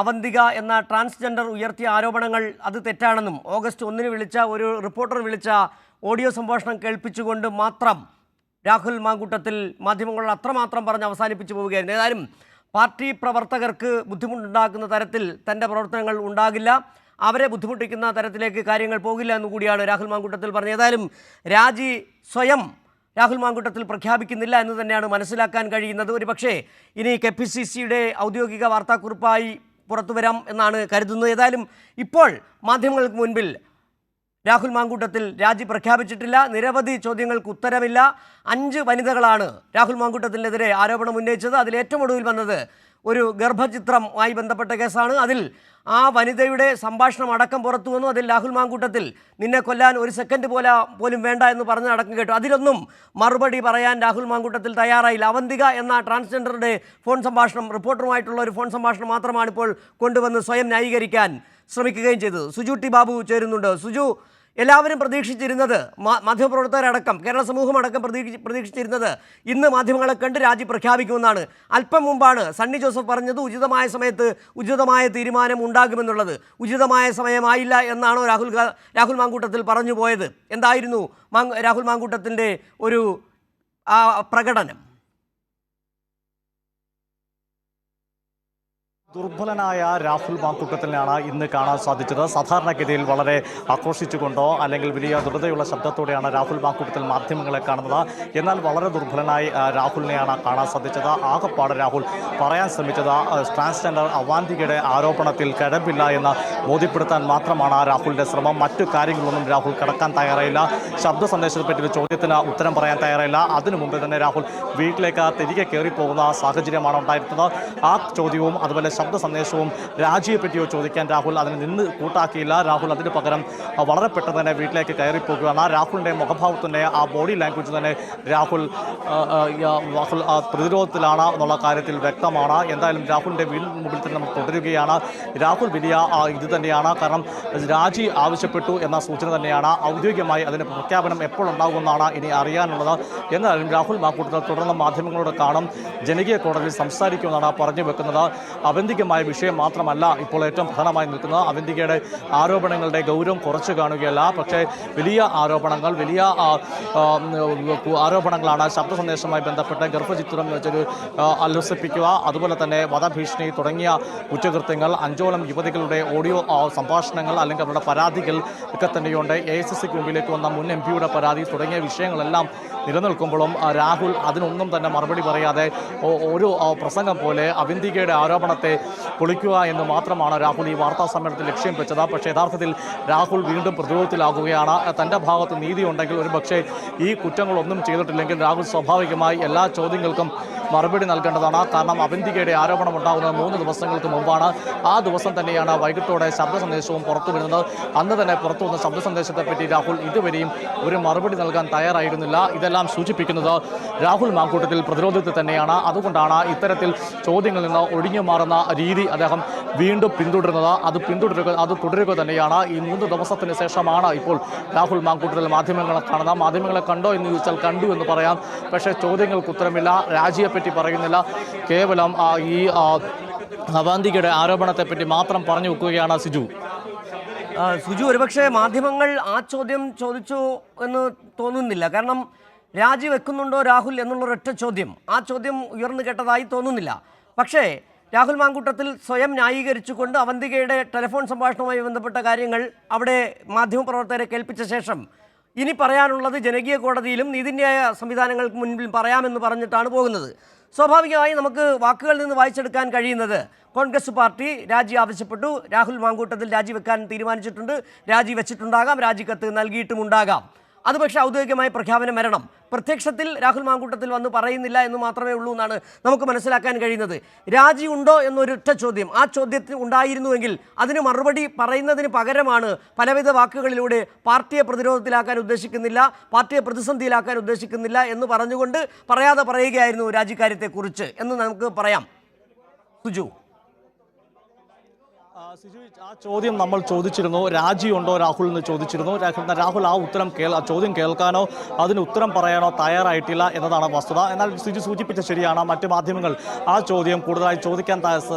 അവന്തിക എന്ന ട്രാൻസ്ജെൻഡർ ഉയർത്തിയ ആരോപണങ്ങൾ അത് തെറ്റാണെന്നും ഓഗസ്റ്റ് 1 വിളിച്ച ഒരു റിപ്പോർട്ടർ വിളിച്ച ഓഡിയോ സംഭാഷണം കേൾപ്പിച്ചുകൊണ്ട് മാത്രം രാഹുൽ മാങ്കൂട്ടത്തിൽ മാധ്യമങ്ങളോട് അത്രമാത്രം പറഞ്ഞ് അവസാനിപ്പിച്ചു പോവുകയായിരുന്നു. ഏതായാലും പാർട്ടി പ്രവർത്തകർക്ക് ബുദ്ധിമുട്ടുണ്ടാക്കുന്ന തരത്തിൽ തൻ്റെ പ്രവർത്തനങ്ങൾ ഉണ്ടാകില്ല, അവരെ ബുദ്ധിമുട്ടിക്കുന്ന തരത്തിലേക്ക് കാര്യങ്ങൾ പോകില്ല എന്നുകൂടിയാണ് രാഹുൽ മാങ്കൂട്ടത്തിൽ പറഞ്ഞത്. ഏതായാലും രാജി സ്വയം രാഹുൽ മാങ്കൂട്ടത്തിൽ പ്രഖ്യാപിക്കുന്നില്ല എന്ന് തന്നെയാണ് മനസ്സിലാക്കാൻ കഴിയുന്നത്. ഒരു പക്ഷേ ഇനി KPCCയുടെ ഔദ്യോഗിക വാർത്താക്കുറിപ്പായി പുറത്തു വരാം എന്നാണ് കരുതുന്നത്. ഏതായാലും ഇപ്പോൾ മാധ്യമങ്ങൾക്ക് മുൻപിൽ രാഹുൽ മാങ്കൂട്ടത്തിൽ രാജി പ്രഖ്യാപിച്ചിട്ടില്ല. നിരവധി ചോദ്യങ്ങൾക്ക് ഉത്തരമില്ല. 5 വനിതകളാണ് രാഹുൽ മാങ്കൂട്ടത്തിനെതിരെ ആരോപണം ഉന്നയിച്ചത്. അതിൽ ഏറ്റവും ഒടുവിൽ വന്നത് ഒരു ഗർഭചിത്രവുമായി ബന്ധപ്പെട്ട കേസാണ്. അതിൽ ആ വനിതയുടെ സംഭാഷണം അടക്കം പുറത്തു വന്നു. അതിൽ രാഹുൽ മാങ്കൂട്ടത്തിൽ നിന്നെ കൊല്ലാൻ 1 സെക്കൻഡ് പോലും വേണ്ട എന്ന് പറഞ്ഞ് അടക്കം കേട്ടു. അതിലൊന്നും മറുപടി പറയാൻ രാഹുൽ മാങ്കൂട്ടത്തിൽ തയ്യാറായില്ല. അവന്തിക എന്ന ട്രാൻസ്ജെൻഡറുടെ ഫോൺ സംഭാഷണം, റിപ്പോർട്ടറുമായിട്ടുള്ള ഒരു ഫോൺ സംഭാഷണം മാത്രമാണ് ഇപ്പോൾ കൊണ്ടുവന്ന് സ്വയം ന്യായീകരിക്കാൻ ശ്രമിക്കുകയും ചെയ്തത്. സുജു ടി ബാബു ചേരുന്നുണ്ട്. സുജു, എല്ലാവരും പ്രതീക്ഷിച്ചിരുന്നത്, മാധ്യമപ്രവർത്തകരടക്കം കേരള സമൂഹമടക്കം പ്രതീക്ഷിച്ചിരുന്നത് ഇന്ന് മാധ്യമങ്ങളെ കണ്ട് രാജി പ്രഖ്യാപിക്കുമെന്നാണ്. അല്പം മുമ്പാണ് സണ്ണി ജോസഫ് പറഞ്ഞത് ഉചിതമായ സമയത്ത് ഉചിതമായ തീരുമാനം ഉണ്ടാകുമെന്നുള്ളത്. ഉചിതമായ സമയമായില്ല എന്നാണോ രാഹുൽ മാങ്കൂട്ടത്തിൽ പറഞ്ഞു പോയത്? എന്തായിരുന്നു രാഹുൽ മാങ്കൂട്ടത്തിൻ്റെ ഒരു പ്രകടനം? ദുർബലനായ രാഹുൽ മാങ്കൂട്ടത്തിനാണ് ഇന്ന് കാണാൻ സാധിച്ചത്. സാധാരണഗതിയിൽ വളരെ ആക്രോശിച്ചുകൊണ്ടോ അല്ലെങ്കിൽ വലിയ ദൃഢതയുള്ള ശബ്ദത്തോടെയാണ് രാഹുൽ മാങ്കൂട്ടത്തിൽ മാധ്യമങ്ങളെ കാണുന്നത്. എന്നാൽ വളരെ ദുർബലനായി രാഹുലിനെയാണ് കാണാൻ സാധിച്ചത്. ആകെപ്പാട് രാഹുൽ പറയാൻ ശ്രമിച്ചത് ട്രാൻസ്ജെൻഡർ അവാന്തികയുടെ ആരോപണത്തിൽ കഴമ്പില്ല എന്ന് ബോധ്യപ്പെടുത്താൻ മാത്രമാണ് രാഹുലിൻ്റെ ശ്രമം. മറ്റു കാര്യങ്ങളൊന്നും രാഹുൽ കടക്കാൻ തയ്യാറായില്ല. ശബ്ദ സന്ദേശത്തെപ്പറ്റി ചോദ്യത്തിന് ഉത്തരം പറയാൻ തയ്യാറായില്ല. അതിനു മുമ്പ് തന്നെ രാഹുൽ വീട്ടിലേക്ക് തിരികെ കയറിപ്പോകുന്ന സാഹചര്യമാണ് ഉണ്ടായിരുന്നത്. ആ ചോദ്യവും അതുപോലെ ശബ്ദ സന്ദേശവും രാജിയെപ്പറ്റിയോ ചോദിക്കാൻ രാഹുൽ അതിന് നിന്ന് കൂട്ടാക്കിയില്ല. രാഹുൽ അതിന് പകരം വളരെ പെട്ടെന്ന് തന്നെ വീട്ടിലേക്ക് കയറിപ്പോകുകയാണ്. രാഹുലിൻ്റെ മുഖഭാവത്തിൻ്റെ ആ ബോഡി ലാംഗ്വേജ് തന്നെ രാഹുൽ പ്രതിരോധത്തിലാണ് എന്നുള്ള കാര്യത്തിൽ വ്യക്തമാണ്. എന്തായാലും രാഹുലിൻ്റെ വീടിന് മുമ്പിൽ തന്നെ നമ്മൾ തുടരുകയാണ്. രാഹുൽ വലിയ ഇത് തന്നെയാണ്. കാരണം രാജി ആവശ്യപ്പെട്ടു എന്ന സൂചന തന്നെയാണ്. ഔദ്യോഗികമായി അതിൻ്റെ പ്രഖ്യാപനം എപ്പോഴുണ്ടാകുമെന്നാണ് ഇനി അറിയാനുള്ളത്. എന്നാലും രാഹുൽ മാങ്കൂട്ടത്തിൽ തുടർന്ന് മാധ്യമങ്ങളോട് കാണും, ജനകീയ കോടതിയിൽ സംസാരിക്കുമെന്നാണ് പറഞ്ഞു വെക്കുന്നത്. അവന്തികമായ വിഷയം മാത്രമല്ല ഇപ്പോൾ ഏറ്റവും പ്രധാനമായി നിൽക്കുന്നത്. അവന്തികയുടെ ആരോപണങ്ങളുടെ ഗൗരവം കുറച്ച് കാണുകയല്ല, പക്ഷേ വലിയ ആരോപണങ്ങൾ, വലിയ ആരോപണങ്ങളാണ്. ശബ്ദ സന്ദേശവുമായി ബന്ധപ്പെട്ട് ഗർഭചിത്രം വെച്ചൊരു അലസിപ്പിക്കുക, അതുപോലെ തന്നെ വധഭീഷണി തുടങ്ങിയ കുറ്റകൃത്യങ്ങൾ, 5ഓളം യുവതികളുടെ ഓഡിയോ സംഭാഷണങ്ങൾ അല്ലെങ്കിൽ അവരുടെ പരാതികൾ ഒക്കെ തന്നെയുണ്ട്. AICC മുമ്പിലേക്ക് വന്ന മുൻ MP യുടെ പരാതി തുടങ്ങിയ വിഷയങ്ങളെല്ലാം നിലനിൽക്കുമ്പോഴും രാഹുൽ അതിനൊന്നും തന്നെ മറുപടി പറയാതെ ഒരു പ്രസംഗം പോലെ അവന്തികയുടെ ആരോപണത്തെ പൊളിക്കുക എന്ന് മാത്രമാണ് രാഹുൽ ഈ വാർത്താ സമ്മേളനത്തിൽ ലക്ഷ്യം വെച്ചത്. പക്ഷേ യഥാർത്ഥത്തിൽ രാഹുൽ വീണ്ടും പ്രതിരോധത്തിലാകുകയാണ്. തൻ്റെ ഭാഗത്ത് നീതി ഉണ്ടെങ്കിൽ ഒരു പക്ഷേ ഈ കുറ്റങ്ങളൊന്നും ചെയ്തിട്ടില്ലെങ്കിൽ രാഹുൽ സ്വാഭാവികമായി എല്ലാ ചോദ്യങ്ങൾക്കും മറുപടി നൽകേണ്ടതാണ്. കാരണം അവന്തികയുടെ ആരോപണം ഉണ്ടാകുന്നത് 3 ദിവസങ്ങൾക്ക് മുമ്പാണ്. ആ ദിവസം തന്നെയാണ് വൈകിട്ടോടെ ശബ്ദ സന്ദേശവും പുറത്തു വരുന്നത്. അന്ന് തന്നെ പുറത്തു വന്ന ശബ്ദ സന്ദേശത്തെപ്പറ്റി രാഹുൽ ഇതുവരെയും ഒരു മറുപടി നൽകാൻ തയ്യാറായിരുന്നില്ല. ഇതെല്ലാം സൂചിപ്പിക്കുന്നത് രാഹുൽ മാങ്കൂട്ടത്തിൽ പ്രതിരോധത്തിൽ തന്നെയാണ്. അതുകൊണ്ടാണ് ഇത്തരത്തിൽ ചോദ്യങ്ങളിൽ നിന്ന് ഒഴിഞ്ഞു മാറുന്ന രീതി അദ്ദേഹം വീണ്ടും പിന്തുടരുന്നത്. അത് തുടരുക തന്നെയാണ്. ഈ 3 ദിവസത്തിന് ശേഷമാണ് ഇപ്പോൾ രാഹുൽ മാങ്കൂട്ടത്തിൽ മാധ്യമങ്ങളെ കാണുന്നത്. മാധ്യമങ്ങളെ കണ്ടോ എന്ന് ചോദിച്ചാൽ കണ്ടു എന്ന് പറയാം. പക്ഷേ ചോദ്യങ്ങൾക്ക് ഉത്തരമില്ല, രാജിയെപ്പറ്റി പറയുന്നില്ല. കേവലം ഈ അവന്തികയുടെ ആരോപണത്തെപ്പറ്റി മാത്രം പറഞ്ഞു വെക്കുകയാണ്. സുജു, ഒരുപക്ഷെ മാധ്യമങ്ങൾ ആ ചോദ്യം ചോദിച്ചു എന്ന് തോന്നുന്നില്ല. കാരണം രാജിവെക്കുന്നുണ്ടോ രാഹുൽ എന്നുള്ളൊരൊറ്റ ചോദ്യം, ആ ചോദ്യം ഉയർന്നു കേട്ടതായി തോന്നുന്നില്ല. പക്ഷേ രാഹുൽ മാങ്കൂട്ടത്തിൽ സ്വയം ന്യായീകരിച്ചുകൊണ്ട് അവന്തികയുടെ ടെലിഫോൺ സംഭാഷണവുമായി ബന്ധപ്പെട്ട കാര്യങ്ങൾ അവിടെ മാധ്യമപ്രവർത്തകരെ കേൾപ്പിച്ച ശേഷം ഇനി പറയാനുള്ളത് ജനകീയ കോടതിയിലും നീതിന്യായ സംവിധാനങ്ങൾക്ക് മുൻപിൽ പറയാമെന്ന് പറഞ്ഞിട്ടാണ് പോകുന്നത്. സ്വാഭാവികമായി നമുക്ക് വാക്കുകളിൽ നിന്ന് വായിച്ചെടുക്കാൻ കഴിയുന്നത് കോൺഗ്രസ് പാർട്ടി രാജി ആവശ്യപ്പെട്ടു, രാഹുൽ മാങ്കൂട്ടത്തിൽ രാജിവെക്കാൻ തീരുമാനിച്ചിട്ടുണ്ട്, രാജിവെച്ചിട്ടുണ്ടാകാം, രാജിക്കത്ത് നൽകിയിട്ടുമുണ്ടാകാം. അത് പക്ഷേ ഔദ്യോഗികമായ പ്രഖ്യാപനം വരണം. പ്രത്യക്ഷത്തിൽ രാഹുൽ മാങ്കൂട്ടത്തിൽ വന്ന് പറയുന്നില്ല എന്ന് മാത്രമേ ഉള്ളൂ എന്നാണ് നമുക്ക് മനസ്സിലാക്കാൻ കഴിയുന്നത്. രാജി ഉണ്ടോ എന്നൊരൊറ്റ ചോദ്യം, ആ ചോദ്യത്തിന് ഉണ്ടായിരുന്നുവെങ്കിൽ അതിന് മറുപടി പറയുന്നതിന് പകരമാണ് പലവിധ വാക്കുകളിലൂടെ പാർട്ടിയെ പ്രതിരോധത്തിലാക്കാൻ ഉദ്ദേശിക്കുന്നില്ല, പാർട്ടിയെ പ്രതിസന്ധിയിലാക്കാൻ ഉദ്ദേശിക്കുന്നില്ല എന്ന് പറഞ്ഞുകൊണ്ട് പറയാതെ പറയുകയായിരുന്നു രാജിക്കാര്യത്തെക്കുറിച്ച് എന്ന് നമുക്ക് പറയാം. സുജു. സിജു, ആ ചോദ്യം നമ്മൾ ചോദിച്ചിരുന്നു. രാജിയുണ്ടോ രാഹുൽ എന്ന് ചോദിച്ചിരുന്നു. രാഹുൽ ആ ചോദ്യം കേൾക്കാനോ അതിന് ഉത്തരം പറയാനോ തയ്യാറായിട്ടില്ല എന്നതാണ് വസ്തുത. എന്നാൽ സിജു സൂചിപ്പിച്ച ശരിയാണ്, മറ്റ് മാധ്യമങ്ങൾ ആ ചോദ്യം കൂടുതലായി ചോദിക്കാൻ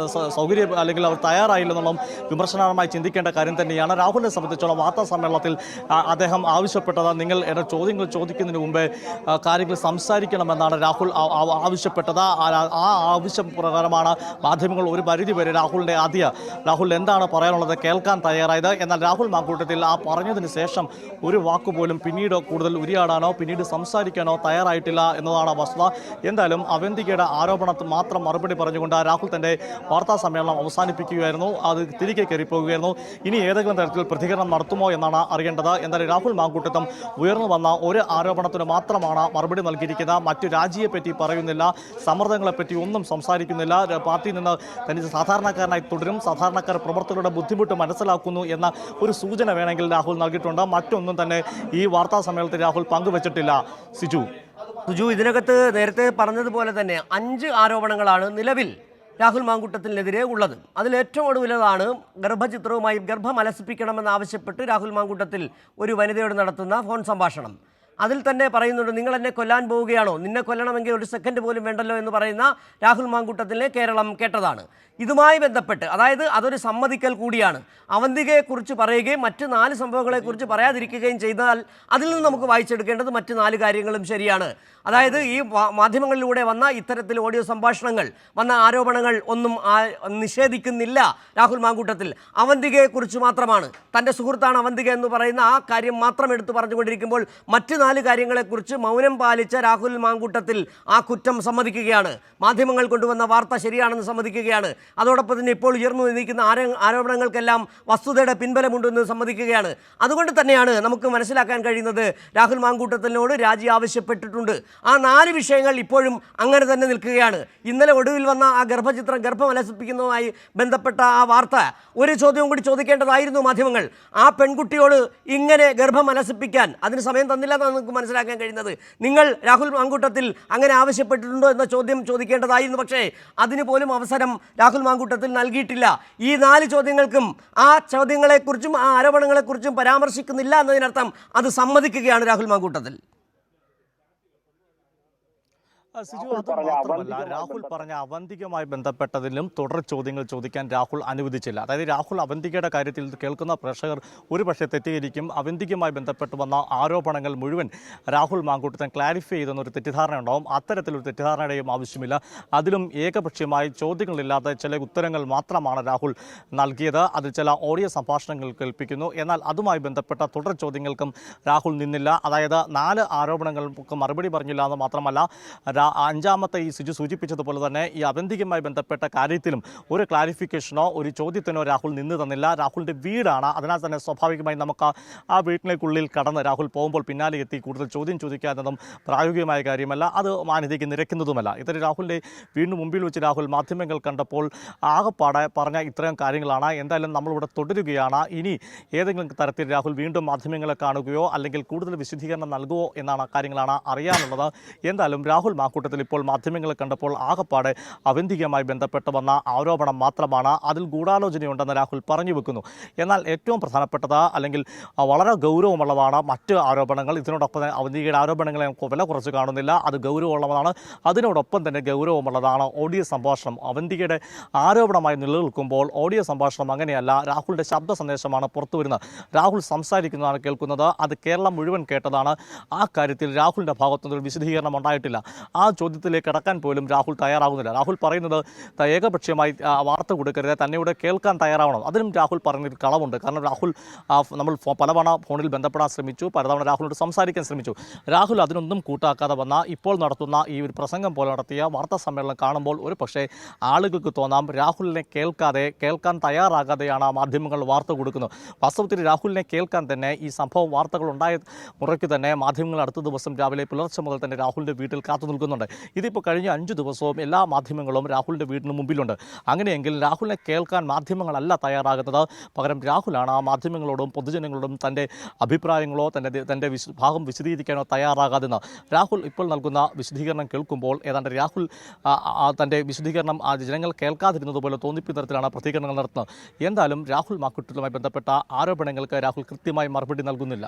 സൗകര്യം അല്ലെങ്കിൽ അവർ തയ്യാറായില്ലെന്നും വിമർശനാർഹമായി ചിന്തിക്കേണ്ട കാര്യം തന്നെയാണ്. രാഹുലിനെ സംബന്ധിച്ചോളം വാർത്താ സമ്മേളനത്തിൽ അദ്ദേഹം ആവശ്യപ്പെട്ടത്, നിങ്ങൾ എന്റെ ചോദ്യങ്ങൾ ചോദിക്കുന്നതിന് മുമ്പ് കാര്യങ്ങൾ സംസാരിക്കണമെന്നാണ് രാഹുൽ ആവശ്യപ്പെട്ടത്. ആ ആവശ്യം പ്രകാരമാണ് മാധ്യമങ്ങൾ ഒരു പരിധിവരെ രാഹുൽ എന്താണ് പറയാനുള്ളത് കേൾക്കാൻ തയ്യാറായത്. എന്നാൽ രാഹുൽ മാങ്കൂട്ടത്തിൽ ആ പറഞ്ഞതിന് ശേഷം ഒരു വാക്കുപോലും പിന്നീട് കൂടുതൽ ഉരിയാടാനോ പിന്നീട് സംസാരിക്കാനോ തയ്യാറായിട്ടില്ല എന്നതാണ് വസ്തുത. എന്തായാലും അവന്തികയുടെ ആരോപണത്തിൽ മാത്രം മറുപടി പറഞ്ഞുകൊണ്ട് രാഹുൽ തന്റെ വാർത്താ സമ്മേളനം അവസാനിപ്പിക്കുകയായിരുന്നു. അത് തിരികെ കയറിപ്പോവുകയായിരുന്നു. ഇനി ഏതെങ്കിലും തരത്തിൽ പ്രതികരണം നടത്തുമോ എന്നാണ് അറിയേണ്ടത്. എന്തായാലും രാഹുൽ മാങ്കൂട്ടത്തും ഉയർന്നു വന്ന ഒരു ആരോപണത്തിന് മാത്രമാണ് മറുപടി നൽകിയിരിക്കുന്നത്. മറ്റു രാജിയെപ്പറ്റി പറയുന്നില്ല, സമ്മർദ്ദങ്ങളെപ്പറ്റി ഒന്നും സംസാരിക്കുന്നില്ല. പാർട്ടിയിൽ നിന്ന് തനിക്ക് സാധാരണക്കാരനായി തുടരും, സാധാരണക്കാർ പ്രവർത്തകരുടെ ബുദ്ധിമുട്ട് മനസ്സിലാക്കുന്നു എന്ന ഒരു സൂചന വേണമെങ്കിൽ രാഹുൽ നൽകിയിട്ടുണ്ട്. മറ്റൊന്നും തന്നെ ഈ വാർത്താ സമ്മേളനത്തിൽ രാഹുൽ പങ്കുവച്ചിട്ടില്ല. സുജു, ഇതിനകത്ത് നേരത്തെ പറഞ്ഞതുപോലെ തന്നെ 5 ആരോപണങ്ങളാണ് നിലവിൽ രാഹുൽ മാങ്കൂട്ടത്തിനെതിരെ ഉള്ളത്. അതിൽ ഏറ്റവും ഒടുവിലതാണ് ഗർഭചിത്രവുമായി ഗർഭമലസിപ്പിക്കണമെന്നാവശ്യപ്പെട്ട് രാഹുൽ മാങ്കൂട്ടത്തിൽ ഒരു വനിതയോട് നടത്തുന്ന ഫോൺ സംഭാഷണം. അതിൽ തന്നെ പറയുന്നുണ്ട്, നിങ്ങൾ എന്നെ കൊല്ലാൻ പോവുകയാണോ, നിന്നെ കൊല്ലണമെങ്കിൽ ഒരു സെക്കൻഡ് പോലും വേണ്ടല്ലോ എന്ന് പറയുന്ന രാഹുൽ മാങ്കൂട്ടത്തിനെ കേരളം കേട്ടതാണ്. ഇതുമായി ബന്ധപ്പെട്ട്, അതായത് അതൊരു സമ്മതിക്കൽ കൂടിയാണ്. അവന്തികയെക്കുറിച്ച് പറയുകയും മറ്റ് 4 സംഭവങ്ങളെക്കുറിച്ച് പറയാതിരിക്കുകയും ചെയ്താൽ അതിൽ നിന്ന് നമുക്ക് വായിച്ചെടുക്കേണ്ടത് മറ്റ് 4 കാര്യങ്ങളും ശരിയാണ്. അതായത് ഈ മാധ്യമങ്ങളിലൂടെ വന്ന ഇത്തരത്തിൽ ഓഡിയോ സംഭാഷണങ്ങൾ, വന്ന ആരോപണങ്ങൾ ഒന്നും നിഷേധിക്കുന്നില്ല രാഹുൽ മാങ്കൂട്ടത്തിൽ. അവന്തികയെക്കുറിച്ച് മാത്രമാണ്, തൻ്റെ സുഹൃത്താണ് അവന്തിക എന്ന് പറയുന്ന ആ കാര്യം മാത്രം എടുത്തു പറഞ്ഞുകൊണ്ടിരിക്കുമ്പോൾ മറ്റ് 4 കാര്യങ്ങളെക്കുറിച്ച് മൗനം പാലിച്ച രാഹുൽ മാങ്കൂട്ടത്തിൽ ആ കുറ്റം സമ്മതിക്കുകയാണ്. മാധ്യമങ്ങൾ കൊണ്ടുവന്ന വാർത്ത ശരിയാണെന്ന് സമ്മതിക്കുകയാണ്. അതോടൊപ്പം തന്നെ ഇപ്പോൾ ഉയർന്നു നിൽക്കുന്ന ആരോപണങ്ങൾക്കെല്ലാം വസ്തുതയുടെ പിൻബലമുണ്ടെന്ന് സമ്മതിക്കുകയാണ്. അതുകൊണ്ട് തന്നെയാണ് നമുക്ക് മനസ്സിലാക്കാൻ കഴിയുന്നത് രാഹുൽ മാങ്കൂട്ടത്തിനോട് രാജി ആവശ്യപ്പെട്ടിട്ടുണ്ട്. ആ 4 വിഷയങ്ങൾ ഇപ്പോഴും അങ്ങനെ തന്നെ നിൽക്കുകയാണ്. ഇന്നലെ ഒടുവിൽ വന്ന ആ ഗർഭമലസിപ്പിക്കുന്നതുമായി ബന്ധപ്പെട്ട ആ വാർത്ത, ഒരു ചോദ്യവും കൂടി ചോദിക്കേണ്ടതായിരുന്നു മാധ്യമങ്ങൾ. ആ പെൺകുട്ടിയോട് ഇങ്ങനെ ഗർഭമലസിപ്പിക്കാൻ അതിന് സമയം തന്നില്ല എന്നാണ് നമുക്ക് മനസ്സിലാക്കാൻ കഴിയുന്നത്. നിങ്ങൾ രാഹുൽ മാങ്കൂട്ടത്തിൽ അങ്ങനെ ആവശ്യപ്പെട്ടിട്ടുണ്ടോ എന്ന ചോദ്യം ചോദിക്കേണ്ടതായിരുന്നു. പക്ഷേ അതിന് പോലും അവസരം രാഹുൽ മാങ്കൂട്ടത്തിൽ നൽകിയിട്ടില്ല. ഈ 4 ചോദ്യങ്ങൾക്കും ആ ചോദ്യങ്ങളെക്കുറിച്ചും ആ ആരോപണങ്ങളെക്കുറിച്ചും പരാമർശിക്കുന്നില്ല എന്നതിനർത്ഥം അത് സമ്മതിക്കുകയാണ് രാഹുൽ മാങ്കൂട്ടത്തിൽ. സിജു, അത് മാത്രമല്ല, രാഹുൽ പറഞ്ഞ അവന്തികയുമായി ബന്ധപ്പെട്ടതിലും തുടർ ചോദ്യങ്ങൾ ചോദിക്കാൻ രാഹുൽ അനുവദിച്ചില്ല. അതായത് രാഹുൽ അവന്തികയുടെ കാര്യത്തിൽ കേൾക്കുന്ന പ്രേക്ഷകർ ഒരുപക്ഷെ തെറ്റിദ്ധരിക്കും. അവന്തികയുമായി ബന്ധപ്പെട്ട് വന്ന ആരോപണങ്ങൾ മുഴുവൻ രാഹുൽ മാങ്കൂട്ടത്തിൽ ക്ലാരിഫൈ ചെയ്തെന്നൊരു തെറ്റിദ്ധാരണ ഉണ്ടാവും. അത്തരത്തിലൊരു തെറ്റിദ്ധാരണയുടെയും ആവശ്യമില്ല. അതിലും ഏകപക്ഷീയമായി ചോദ്യങ്ങളില്ലാതെ ചില ഉത്തരങ്ങൾ മാത്രമാണ് രാഹുൽ നൽകിയത്. അതിൽ ചില ഓഡിയോ സംഭാഷണങ്ങൾ കേൾപ്പിക്കുന്നു. എന്നാൽ അതുമായി ബന്ധപ്പെട്ട തുടർ ചോദ്യങ്ങൾക്കും രാഹുൽ നിന്നില്ല. അതായത് 4 ആരോപണങ്ങൾക്ക് മറുപടി പറഞ്ഞില്ല എന്ന് മാത്രമല്ല, 5ാമത്തെ ഈ സിജു സൂചിപ്പിച്ചതുപോലെ തന്നെ ഈ അവന്തികയുമായി ബന്ധപ്പെട്ട കാര്യത്തിലും ഒരു ക്ലാരിഫിക്കേഷനോ ഒരു ചോദ്യത്തിനോ രാഹുൽ നിന്ന് തന്നില്ല. രാഹുലിൻ്റെ വീടാണ്, അതിനാൽ തന്നെ സ്വാഭാവികമായി നമുക്ക് ആ വീട്ടിലേക്കുള്ളിൽ കടന്ന് രാഹുൽ പോകുമ്പോൾ പിന്നാലെ എത്തി കൂടുതൽ ചോദ്യം ചോദിക്കാത്തതും പ്രായോഗികമായ കാര്യമല്ല, അത് മാന്യതയ്ക്ക് നിരക്കുന്നതുമല്ല. ഇത്തരം രാഹുലിൻ്റെ വീടിന് മുമ്പിൽ വെച്ച് രാഹുൽ മാധ്യമങ്ങൾ കണ്ടപ്പോൾ ആകെപ്പാടെ പറഞ്ഞ ഇത്രയും കാര്യങ്ങളാണ്. എന്തായാലും നമ്മളിവിടെ തുടരുകയാണ്. ഇനി ഏതെങ്കിലും തരത്തിൽ രാഹുൽ വീണ്ടും മാധ്യമങ്ങളെ കാണുകയോ അല്ലെങ്കിൽ കൂടുതൽ വിശദീകരണം നൽകുമോ എന്നാണ് കാര്യങ്ങളാണ് അറിയാനുള്ളത്. എന്തായാലും രാഹുൽ കൂട്ടത്തിൽ ഇപ്പോൾ മാധ്യമങ്ങളെ കണ്ടപ്പോൾ ആകപ്പാടെ അവന്തികയുമായി ബന്ധപ്പെട്ട് വന്ന ആരോപണം മാത്രമാണ്. അതിൽ ഗൂഢാലോചനയുണ്ടെന്ന് രാഹുൽ പറഞ്ഞു വെക്കുന്നു. എന്നാൽ ഏറ്റവും പ്രധാനപ്പെട്ടത് അല്ലെങ്കിൽ വളരെ ഗൗരവമുള്ളതാണ് മറ്റ് ആരോപണങ്ങൾ. ഇതിനോടൊപ്പം അവന്തികയുടെ ആരോപണങ്ങളെ വില കുറച്ച് കാണുന്നില്ല, അത് ഗൗരവമുള്ളതാണ്. അതിനോടൊപ്പം തന്നെ ഗൗരവമുള്ളതാണ് ഓഡിയോ സംഭാഷണം. അവന്തികയുടെ ആരോപണമായി നിലനിൽക്കുമ്പോൾ ഓഡിയോ സംഭാഷണം അങ്ങനെയല്ല, രാഹുലിൻ്റെ ശബ്ദ സന്ദേശമാണ് പുറത്തു വരുന്നത്. രാഹുൽ സംസാരിക്കുന്നതാണ് കേൾക്കുന്നത്. അത് കേരളം മുഴുവൻ കേട്ടതാണ്. ആ കാര്യത്തിൽ രാഹുലിൻ്റെ ഭാഗത്തുനിന്നൊരു വിശദീകരണം ഉണ്ടായിട്ടില്ല. ആ ചോദ്യത്തിലേക്ക് കടക്കാൻ പോലും രാഹുൽ തയ്യാറാകുന്നില്ല. രാഹുൽ പറയുന്നത് ഏകപക്ഷീയമായി വാർത്ത കൊടുക്കരുത്, തന്നെ ഇവിടെ കേൾക്കാൻ തയ്യാറാവണം. അതിനും രാഹുൽ പറഞ്ഞൊരു കളവുണ്ട്. കാരണം രാഹുൽ നമ്മൾ പലതവണ ഫോണിൽ ബന്ധപ്പെടാൻ ശ്രമിച്ചു, പലതവണ രാഹുലിനോട് സംസാരിക്കാൻ ശ്രമിച്ചു. രാഹുൽ അതിനൊന്നും കൂട്ടാക്കാതെ വന്ന ഇപ്പോൾ നടത്തുന്ന ഈ ഒരു പ്രസംഗം പോലെ നടത്തിയ വാർത്താ സമ്മേളനം കാണുമ്പോൾ ഒരു പക്ഷേ ആളുകൾക്ക് തോന്നാം രാഹുലിനെ കേൾക്കാൻ തയ്യാറാകാതെയാണ് മാധ്യമങ്ങൾ വാർത്ത കൊടുക്കുന്നത്. വാസ്തവത്തിൽ രാഹുലിനെ കേൾക്കാൻ തന്നെ ഈ സംഭവം വാർത്തകൾ ഉണ്ടായ മുറയ്ക്ക് തന്നെ മാധ്യമങ്ങൾ അടുത്ത ദിവസം രാവിലെ പുലർച്ചെ മുതൽ തന്നെ രാഹുലിൻ്റെ വീട്ടിൽ കാത്തു നിൽക്കുന്നു. വരുന്നുണ്ട്. ഇതിപ്പോൾ കഴിഞ്ഞ 5 ദിവസവും എല്ലാ മാധ്യമങ്ങളും രാഹുലിൻ്റെ വീടിന് മുമ്പിലുണ്ട്. അങ്ങനെയെങ്കിൽ രാഹുലിനെ കേൾക്കാൻ മാധ്യമങ്ങളല്ല തയ്യാറാകുന്നത്. പകരം രാഹുലാണ് ആ മാധ്യമങ്ങളോടും പൊതുജനങ്ങളോടും തൻ്റെ അഭിപ്രായങ്ങളോ തൻ്റെ ഭാഗം വിശദീകരിക്കാനോ തയ്യാറാകാതെന്ന് രാഹുൽ ഇപ്പോൾ നൽകുന്ന വിശദീകരണം കേൾക്കുമ്പോൾ ഏതാണ്ട് രാഹുൽ തൻ്റെ വിശദീകരണം ജനങ്ങൾ കേൾക്കാതിരുന്നത് പോലെ തോന്നിപ്പിക്കുന്ന തരത്തിലാണ് പ്രതികരണങ്ങൾ നടത്തുന്നത്. എന്തായാലും രാഹുൽ മാങ്കൂട്ടത്തിലുമായി ബന്ധപ്പെട്ട ആരോപണങ്ങൾക്ക് രാഹുൽ കൃത്യമായി മറുപടി നൽകുന്നില്ല.